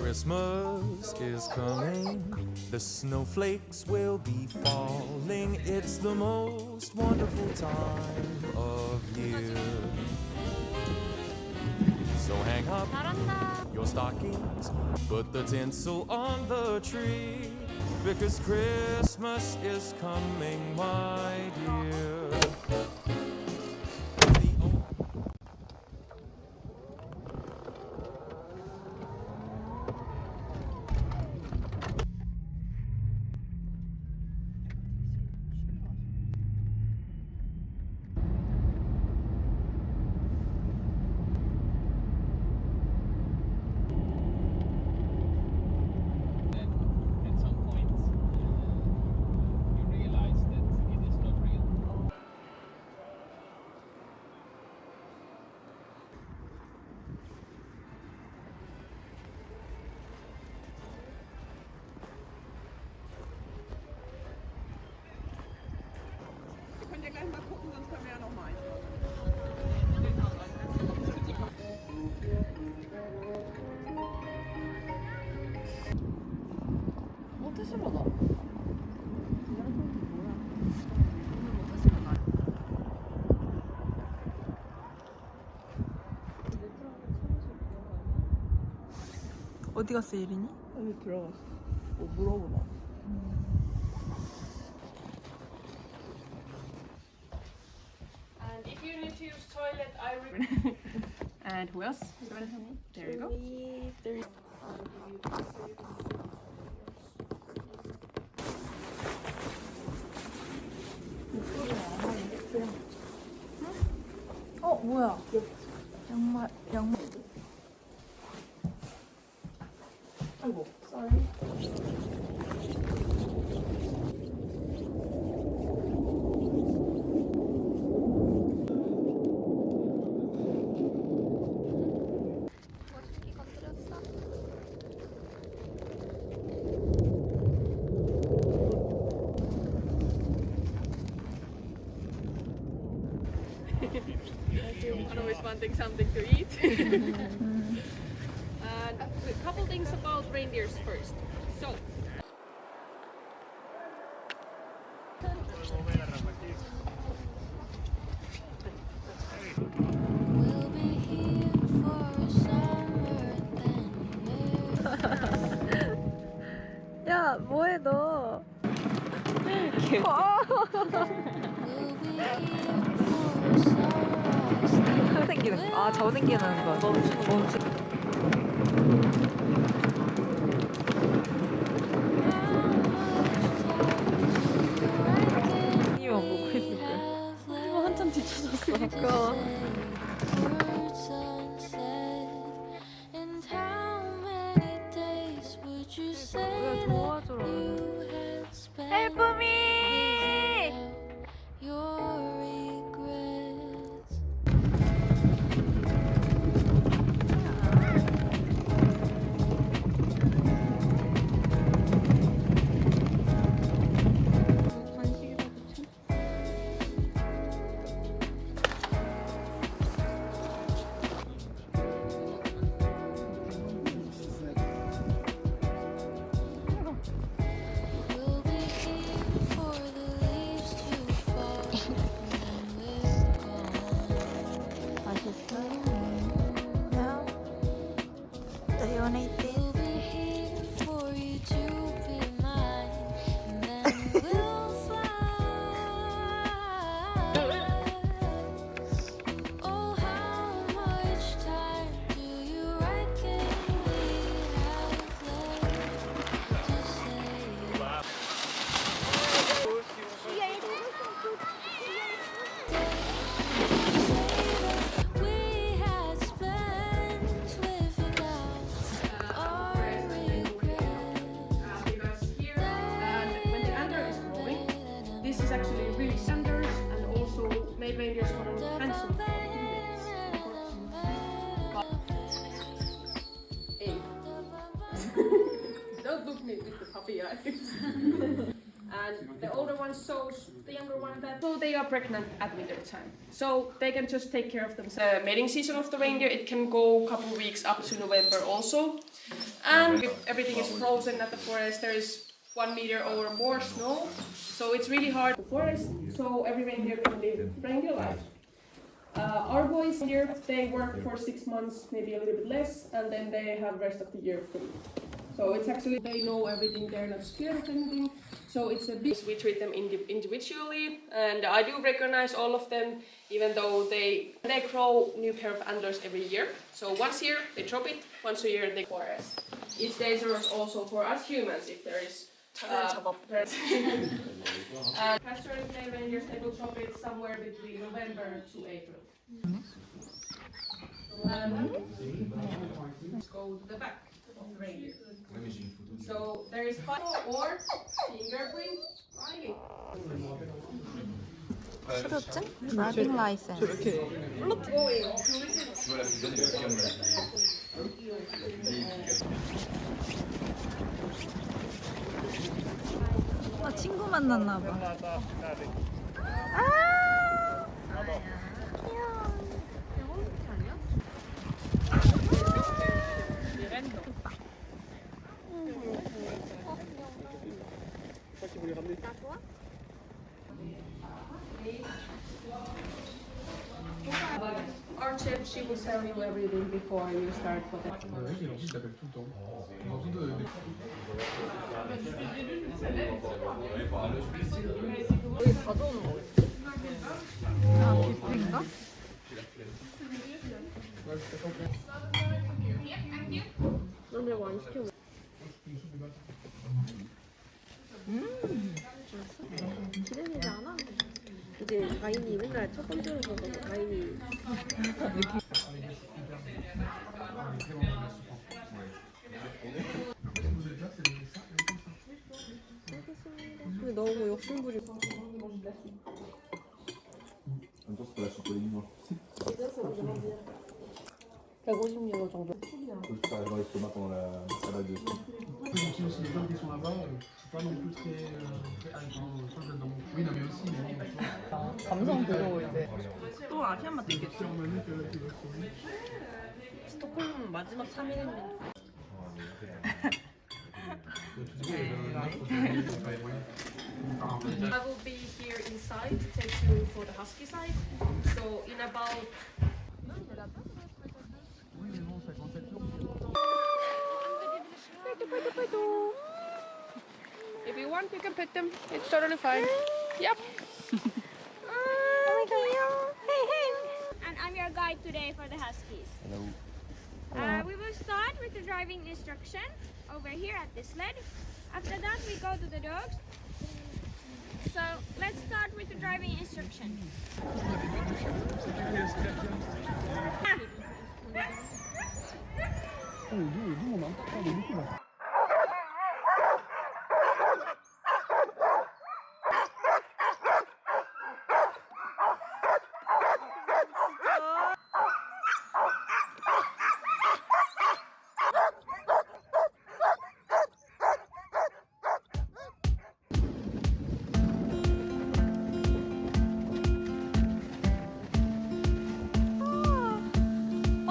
Christmas is coming, the snowflakes will be falling. It's the most wonderful time of year. So hang up your stockings, put the tinsel on the tree, because Christmas is coming, my dear. 어디 갔어 예린이? 여기 들어갔어. 뭐 물어보나? And if you need to use toilet, I And who else? There you go. 어 뭐야? 양말. 아이고, sorry. I'm always wanting something to eat. And a couple things about reindeers first. So, We'll be here for a summer then. 야 뭐해 너? We'll be here for a sunrise then. 생기는 거. 아 저 생기는 거. 멈추. 이만 보고 있을 거야. 한참 뒤쳐졌어. 그러니까. Words unsaid. And how many days would you say that 도와주러. you had spent Help me! without your regrets? We'll be here for the leaves to fall and then we're gone. 맛있어? No? Do you wanna eat this? We'll be here for you to be mine, and then we'll fly. Oh, how much time do you reckon we have left to say? We had spent living out our regrets. because here and when the antler is growing, this is actually really standard, and also male reindeers want to handsome for females. Hey. Don't look me with the puppy eyes. and the older one shows the younger one that so they are pregnant at winter time. So they can just take care of themselves. The mating season of the reindeer, it can go a couple of weeks up to November also. And if everything is frozen at the forest, there is 1 meter or more snow. So it's really hard to forest, so every reindeer can live reindeer life. Our boys here, they work for 6 months, maybe a little bit less, and then they have rest of the year free. So it's actually, they know everything, they're not scared of anything. So it's a big, we treat them individually, and I do recognize all of them, even though they grow new pair of antlers every year. So once a year, they drop it, once a year, they forest. It's dangerous also for us humans if there is and pasturing day reindeers, they will drop it somewhere between November to April. And let's go to the back of the reindeer. So there is photo or fingerprint writing. 수료증? 드라이빙 라이센스. 친구 만났나 봐. 아! 귀여워. Our chef, she will tell you everything before you start for the 여기 가져오는 거겠지? 아, 뷔페인가? 너네 많이 시켜. 기대되지 않아? 이제 가인이 맨날 첫 번째로 보고 가인이 근데 너무 욕심부리 Non so se la cipollino. 150유로 정도. Faut faire dans l'estomac pendant la vague de sang. Aussi les gens qui sont là-bas, je suis pas non plus très oui, non mais aussi mais 감성대로 이제 또 아시안 맛도 있겠지. 스톡홀름 마지막 3일인데. I will be here inside to take you for the Husky side. So in about if you want, you can pet them. It's totally fine. Yep. And I'm your guide today for the Huskies. Hello. We will start with the driving instruction over here at the sled. After that, we go to the dogs. So let's start with the driving instruction.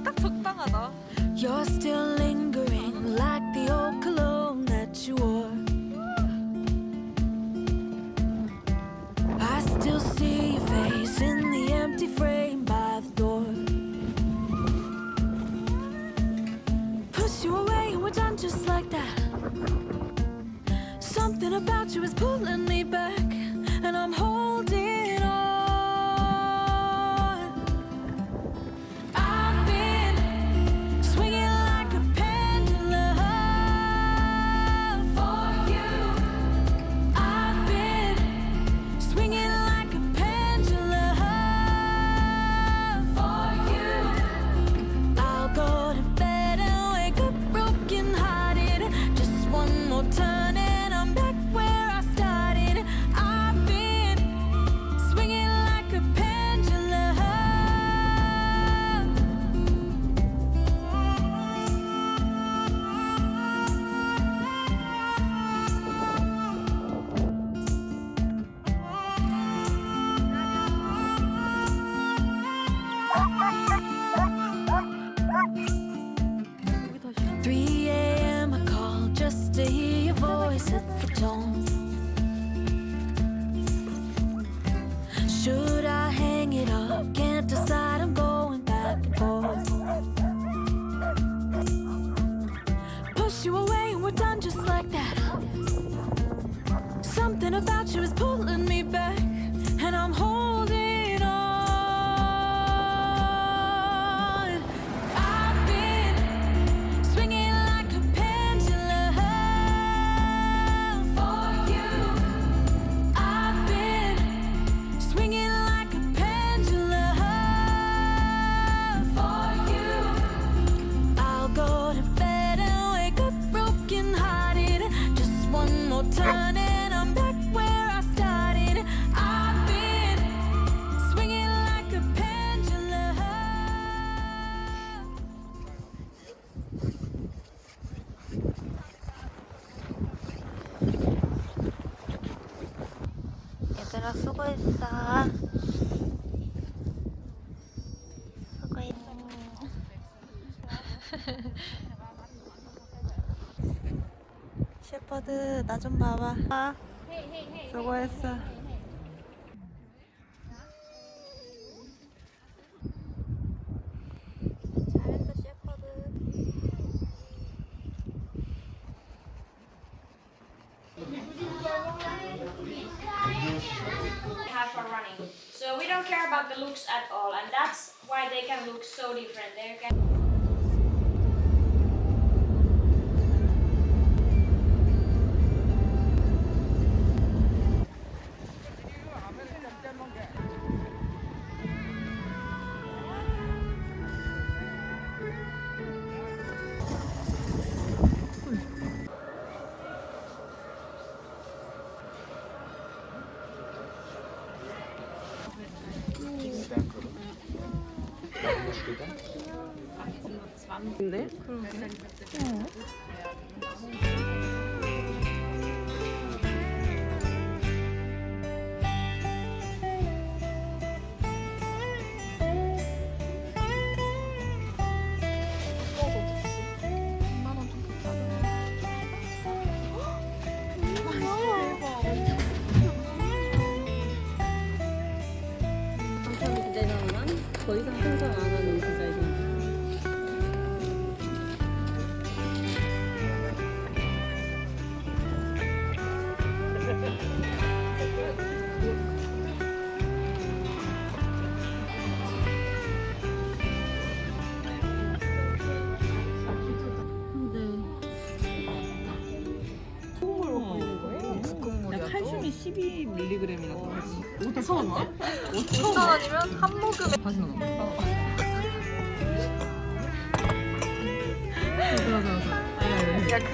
딱 적당하다. You're still lingering like the old cologne that you wore. I still see your face in the empty frame by the door. Push you away and we're done just like that. Something about you is pulling me back, and I'm holding on. I've been swinging like a pendulum for you. I've been swinging like a pendulum for you. I'll go to bed and wake up broken hearted. Just one more turn and I'm back where I started. I've been Something about you is pulling me back, and I'm holding on. I've been swinging like a pendulum for you. I've been swinging like a pendulum for you. I'll go to bed and wake up broken hearted. Just one more turn and I'm back where I started. I've been swinging like a pendulum. 얘들아 수고했어. 수고했어. 셰퍼드 나 좀 봐봐. 수고했어. 잘했어 셰퍼드. Have for running. So we don't care about the looks at all, and that's why they can look so different. They can. 네? 상상 디자이너만 더 이상 상상 안 하는 디자이너. 칼슘이 12mg이라서 5,000원? 5,000원이면 한 모금에 다시 넣어. 맞아. 야, 그...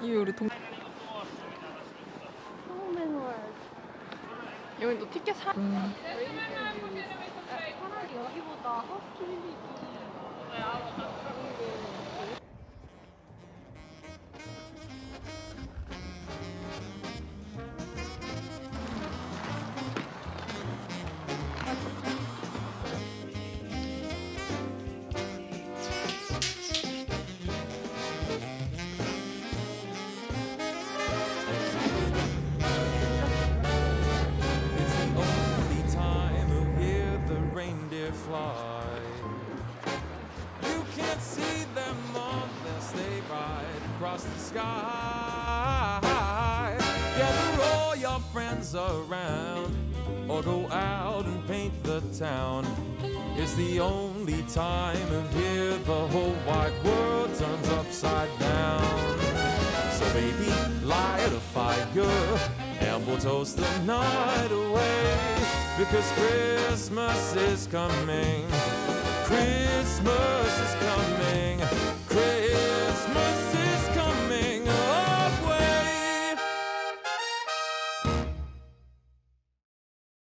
이 우리 동. 여기 또 티켓 사. 차라리 여기보다 허스키들이 It's the only time of year the reindeer fly. You can't see them unless they ride across the sky. Gather all your friends around, or go out and paint the town. It's the only time of year the whole wide world turns upside down. So baby, light a fire and we'll toast the night away, because Christmas is coming. Christmas is coming.